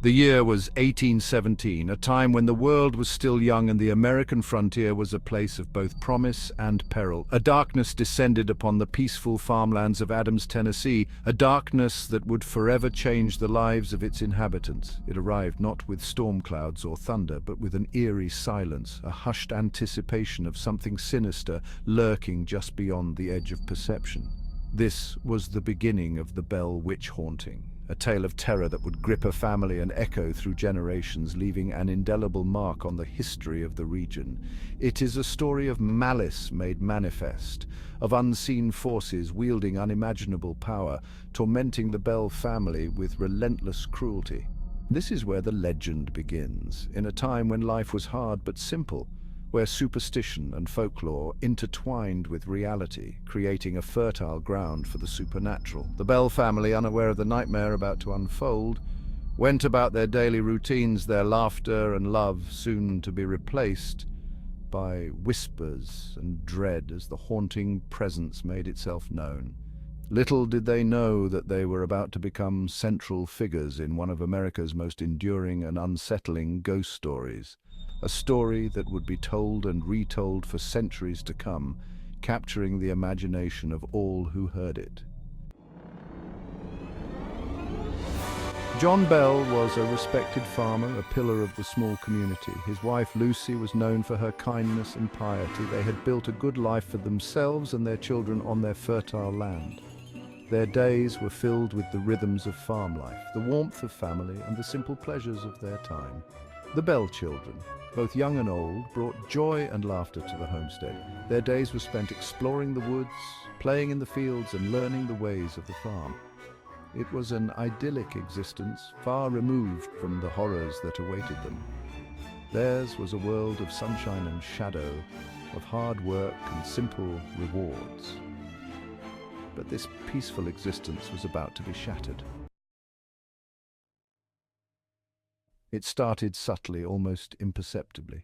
The year was 1817, a time when the world was still young and the American frontier was a place of both promise and peril. A darkness descended upon the peaceful farmlands of Adams, Tennessee, a darkness that would forever change the lives of its inhabitants. It arrived not with storm clouds or thunder, but with an eerie silence, a hushed anticipation of something sinister lurking just beyond the edge of perception. This was the beginning of the Bell Witch haunting. A tale of terror that would grip a family and echo through generations, leaving an indelible mark on the history of the region. It is a story of malice made manifest, of unseen forces wielding unimaginable power, tormenting the Bell family with relentless cruelty. This is where the legend begins, in a time when life was hard but simple, where superstition and folklore intertwined with reality, creating a fertile ground for the supernatural. The Bell family, unaware of the nightmare about to unfold, went about their daily routines, their laughter and love soon to be replaced by whispers and dread as the haunting presence made itself known. Little did they know that they were about to become central figures in one of America's most enduring and unsettling ghost stories. A story that would be told and retold for centuries to come, capturing the imagination of all who heard it. John Bell was a respected farmer, a pillar of the small community. His wife Lucy was known for her kindness and piety. They had built a good life for themselves and their children on their fertile land. Their days were filled with the rhythms of farm life, the warmth of family, and the simple pleasures of their time. The Bell children, both young and old, brought joy and laughter to the homestead. Their days were spent exploring the woods, playing in the fields, and learning the ways of the farm. It was an idyllic existence, far removed from the horrors that awaited them. Theirs was a world of sunshine and shadow, of hard work and simple rewards. But this peaceful existence was about to be shattered. It started subtly, almost imperceptibly.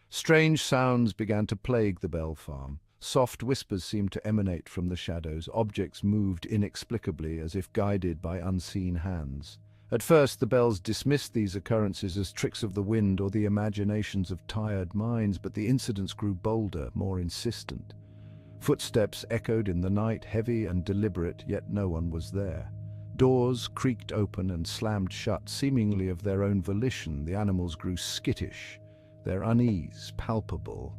Strange sounds began to plague the Bell farm. Soft whispers seemed to emanate from the shadows. Objects moved inexplicably, as if guided by unseen hands. At first, the Bells dismissed these occurrences as tricks of the wind or the imaginations of tired minds, but the incidents grew bolder, more insistent. Footsteps echoed in the night, heavy and deliberate, yet no one was there. Doors creaked open and slammed shut, seemingly of their own volition. The animals grew skittish, their unease palpable.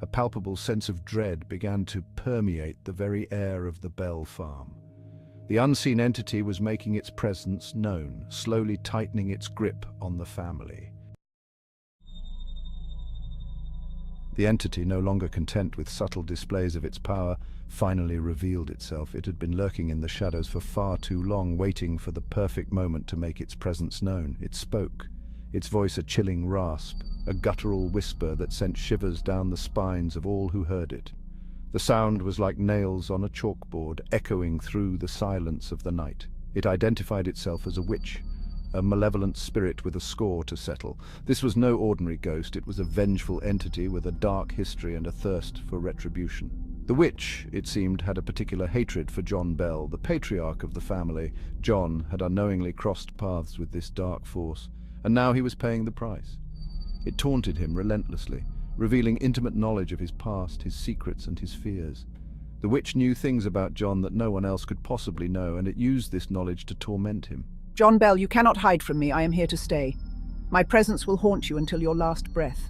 A palpable sense of dread began to permeate the very air of the Bell farm. The unseen entity was making its presence known, slowly tightening its grip on the family. The entity, no longer content with subtle displays of its power, finally revealed itself. It had been lurking in the shadows for far too long, waiting for the perfect moment to make its presence known. It spoke, its voice a chilling rasp, a guttural whisper that sent shivers down the spines of all who heard it. The sound was like nails on a chalkboard, echoing through the silence of the night. It identified itself as a witch, a malevolent spirit with a score to settle. This was no ordinary ghost. It was a vengeful entity with a dark history and a thirst for retribution. The witch, it seemed, had a particular hatred for John Bell, the patriarch of the family. John had unknowingly crossed paths with this dark force, and now he was paying the price. It taunted him relentlessly, revealing intimate knowledge of his past, his secrets, and his fears. The witch knew things about John that no one else could possibly know, and it used this knowledge to torment him. John Bell, you cannot hide from me. I am here to stay. My presence will haunt you until your last breath.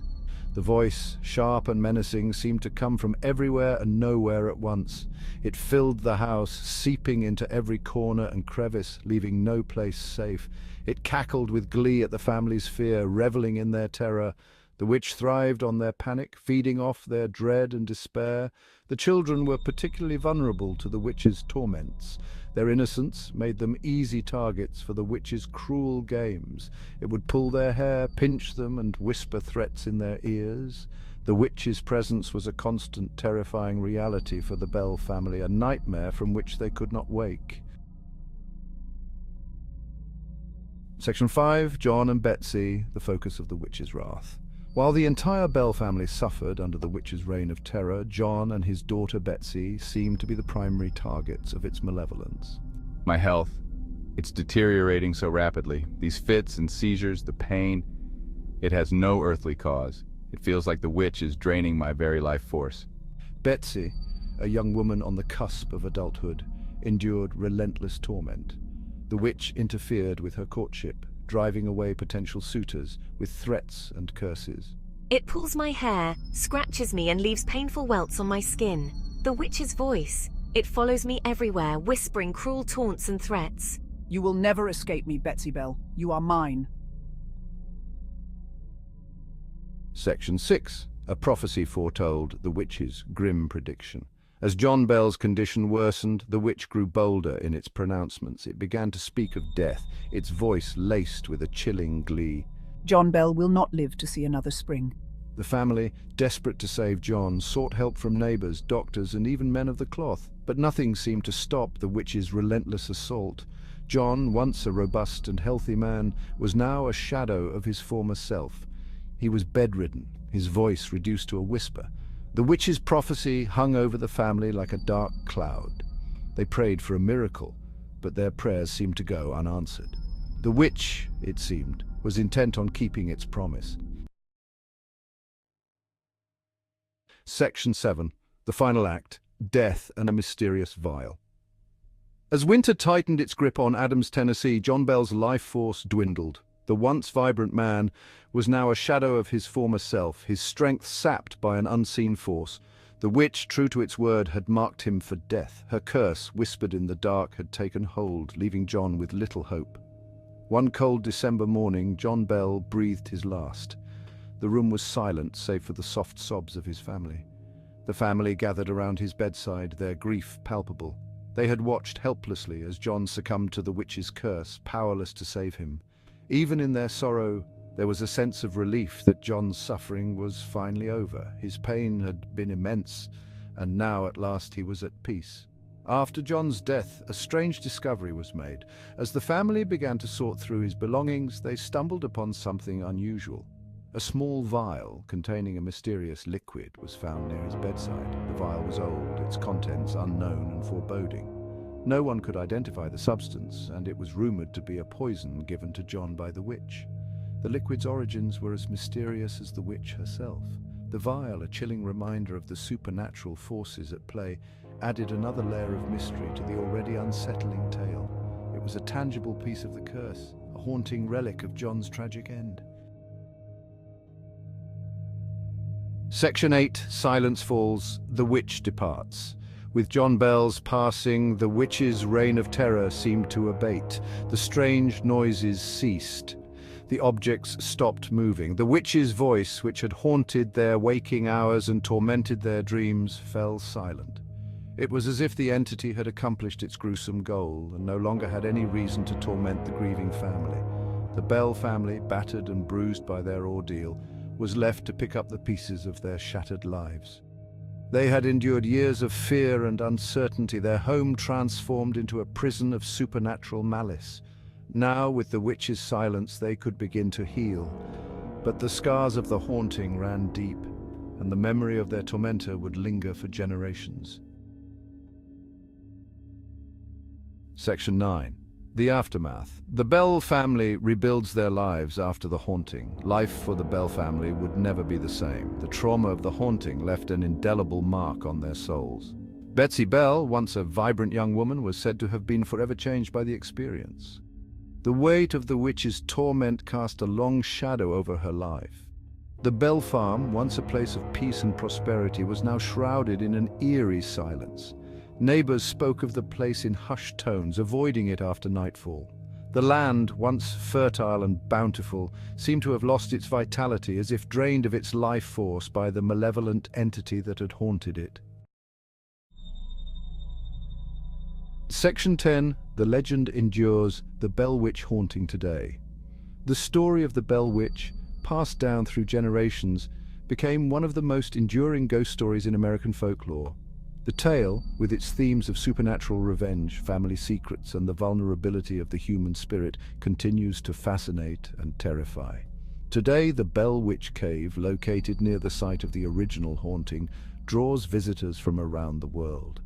The voice, sharp and menacing, seemed to come from everywhere and nowhere at once. It filled the house, seeping into every corner and crevice, leaving no place safe. It cackled with glee at the family's fear, reveling in their terror. The witch thrived on their panic, feeding off their dread and despair. The children were particularly vulnerable to the witch's torments. Their innocence made them easy targets for the witch's cruel games. It would pull their hair, pinch them, and whisper threats in their ears. The witch's presence was a constant, terrifying reality for the Bell family, a nightmare from which they could not wake. Section 5. John and Betsy, the focus of the witch's wrath. While the entire Bell family suffered under the witch's reign of terror, John and his daughter Betsy seemed to be the primary targets of its malevolence. My health, It's deteriorating so rapidly. These fits and seizures, the pain, it has no earthly cause. It feels like the witch is draining my very life force. Betsy, a young woman on the cusp of adulthood, endured relentless torment. The witch interfered with her courtship, driving away potential suitors with threats and curses. It pulls my hair, scratches me and leaves painful welts on my skin. The witch's voice. It follows me everywhere, whispering cruel taunts and threats. You will never escape me, Betsy Bell. You are mine. Section 6. A prophecy foretold the witch's grim prediction. As John Bell's condition worsened, the witch grew bolder in its pronouncements. It began to speak of death, its voice laced with a chilling glee. John Bell will not live to see another spring. The family, desperate to save John, sought help from neighbors, doctors, and even men of the cloth. But nothing seemed to stop the witch's relentless assault. John, once a robust and healthy man, was now a shadow of his former self. He was bedridden, his voice reduced to a whisper. The witch's prophecy hung over the family like a dark cloud. They prayed for a miracle, but their prayers seemed to go unanswered. The witch, it seemed, was intent on keeping its promise. Section 7. The final act. Death and a mysterious vial. As winter tightened its grip on Adams, Tennessee, John Bell's life force dwindled. The once vibrant man was now a shadow of his former self, his strength sapped by an unseen force. The witch, true to its word, had marked him for death. Her curse, whispered in the dark, had taken hold, leaving John with little hope. One cold December morning, John Bell breathed his last. The room was silent, save for the soft sobs of his family. The family gathered around his bedside, their grief palpable. They had watched helplessly as John succumbed to the witch's curse, powerless to save him. Even in their sorrow, there was a sense of relief that John's suffering was finally over. His pain had been immense, and now at last he was at peace. After John's death, a strange discovery was made. As the family began to sort through his belongings, they stumbled upon something unusual. A small vial containing a mysterious liquid was found near his bedside. The vial was old, its contents unknown and foreboding. No one could identify the substance, and it was rumored to be a poison given to John by the witch. The liquid's origins were as mysterious as the witch herself. The vial, a chilling reminder of the supernatural forces at play, added another layer of mystery to the already unsettling tale. It was a tangible piece of the curse, a haunting relic of John's tragic end. Section 8. Silence falls. The witch departs. With John Bell's passing, the witch's reign of terror seemed to abate. The strange noises ceased. The objects stopped moving. The witch's voice, which had haunted their waking hours and tormented their dreams, fell silent. It was as if the entity had accomplished its gruesome goal and no longer had any reason to torment the grieving family. The Bell family, battered and bruised by their ordeal, was left to pick up the pieces of their shattered lives. They had endured years of fear and uncertainty, their home transformed into a prison of supernatural malice. Now, with the witch's silence, they could begin to heal. But the scars of the haunting ran deep, and the memory of their tormentor would linger for generations. Section 9. The aftermath. The Bell family rebuilds their lives after the haunting. Life for the Bell family would never be the same. The trauma of the haunting left an indelible mark on their souls. Betsy Bell, once a vibrant young woman, was said to have been forever changed by the experience. The weight of the witch's torment cast a long shadow over her life. The Bell farm, once a place of peace and prosperity, was now shrouded in an eerie silence. Neighbors spoke of the place in hushed tones, avoiding it after nightfall. The land, once fertile and bountiful, seemed to have lost its vitality, as if drained of its life force by the malevolent entity that had haunted it. Section 10. The legend endures, the Bell Witch haunting today. The story of the Bell Witch, passed down through generations, became one of the most enduring ghost stories in American folklore. The tale, with its themes of supernatural revenge, family secrets, and the vulnerability of the human spirit, continues to fascinate and terrify. Today, the Bell Witch Cave, located near the site of the original haunting, draws visitors from around the world.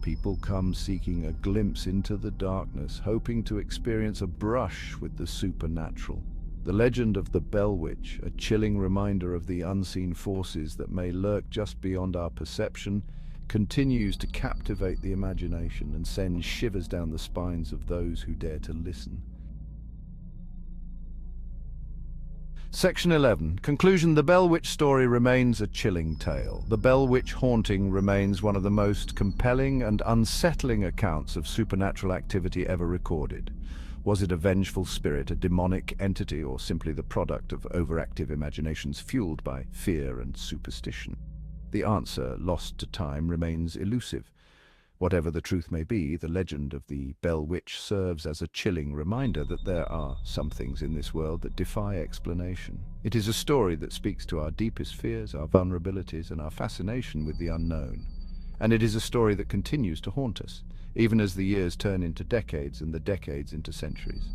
People come seeking a glimpse into the darkness, hoping to experience a brush with the supernatural. The legend of the Bell Witch, a chilling reminder of the unseen forces that may lurk just beyond our perception, continues to captivate the imagination and send shivers down the spines of those who dare to listen. Section 11. Conclusion. The Bell Witch story remains a chilling tale. The Bell Witch haunting remains one of the most compelling and unsettling accounts of supernatural activity ever recorded. Was it a vengeful spirit, a demonic entity, or simply the product of overactive imaginations fueled by fear and superstition? The answer, lost to time, remains elusive. Whatever the truth may be, the legend of the Bell Witch serves as a chilling reminder that there are some things in this world that defy explanation. It is a story that speaks to our deepest fears, our vulnerabilities, and our fascination with the unknown. And it is a story that continues to haunt us, even as the years turn into decades and the decades into centuries.